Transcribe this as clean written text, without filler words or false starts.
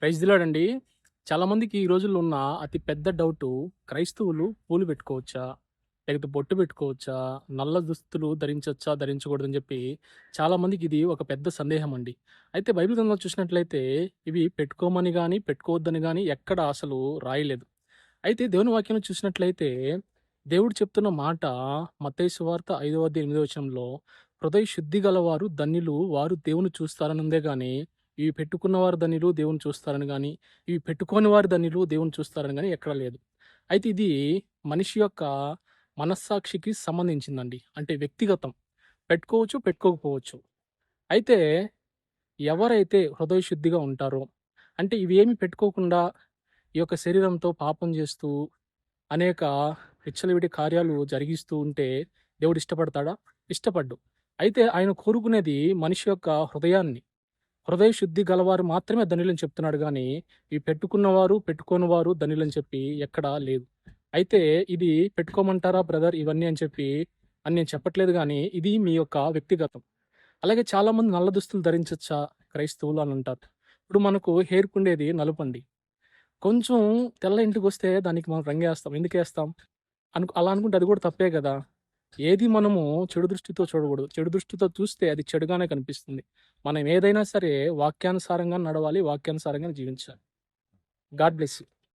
Praise the lord అండి. చాలామందికి ఈ రోజుల్లో ఉన్న అతి పెద్ద డౌటు క్రైస్తవులు పూలు పెట్టుకోవచ్చా? లేకపోతే బొట్టు పెట్టుకోవచ్చా? నల్ల దుస్తులు ధరించొచ్చా? ధరించకూడదని చెప్పి చాలామందికి ఇది ఒక పెద్ద సందేహం అండి. అయితే బైబిల్ గ్రంథంలో చూసినట్లయితే ఇవి పెట్టుకోమని గాని, పెట్టుకోవద్దని గాని ఎక్కడ అసలు రాయలేదు. అయితే దేవుని వాక్యంలో చూసినట్లయితే దేవుడు చెప్తున్న మాట మత్తయి సువార్త 5వ అధ్యాయం 8వ వచనంలో హృదయ శుద్ధి గలవారు ధన్యులు వారు దేవుని చూస్తారని ఉందే గాని ఇవి పెట్టుకున్నవారు ధన్యులు దేవుని చూస్తారని గాని, ఇవి పెట్టుకోని వారు ధన్యులు దేవుని చూస్తారని గాని ఎక్కడ లేదు. అయితే ఇది మనిషి యొక్క మనస్సాక్షికి సంబంధించిందండి. అంటే వ్యక్తిగతం. పెట్టుకోవచ్చు, పెట్టుకోకపోవచ్చు. అయితే ఎవరైతే హృదయ శుద్ధిగా ఉంటారో, అంటే ఇవేమి పెట్టుకోకుండా ఈ యొక్క శరీరంతో పాపం చేస్తూ అనేక విచ్చలవిడి కార్యాలు జరిగిస్తూ ఉంటే దేవుడు ఇష్టపడతాడా? ఇష్టపడ్డు. అయితే ఆయన కోరుకునేది మనిషి యొక్క హృదయాన్ని. హృదయ శుద్ధి గలవారు మాత్రమే ధన్యులని చెప్తున్నాడు గానీ, ఈ పెట్టుకున్నవారు, పెట్టుకోనివారు ధన్యులని చెప్పి ఎక్కడా లేదు. అయితే ఇది పెట్టుకోమంటారా బ్రదర్ ఇవన్నీ అని నేను చెప్పట్లేదు గానీ, ఇది మీ యొక్క వ్యక్తిగతం. అలాగే చాలామంది నల్ల దుస్తులు ధరించొచ్చా క్రైస్తవులు అని అంటారు. ఇప్పుడు మనకు హెయిర్‌కుండేది నలుపండి. కొంచెం తెల్ల ఇంటికొస్తే దానికి మనం రంగేస్తాం. ఎందుకేస్తాం? అలా అనుకుంటే అది కూడా తప్పే గదా! ఏది మనము చెడు దృష్టితో చూడకూడదు. చెడు దృష్టితో చూస్తే అది చెడుగానే కనిపిస్తుంది. మనం ఏదైనా సరే వాక్యానుసారంగా నడవాలి. వాక్యానుసారంగా జీవించాలి. God bless you.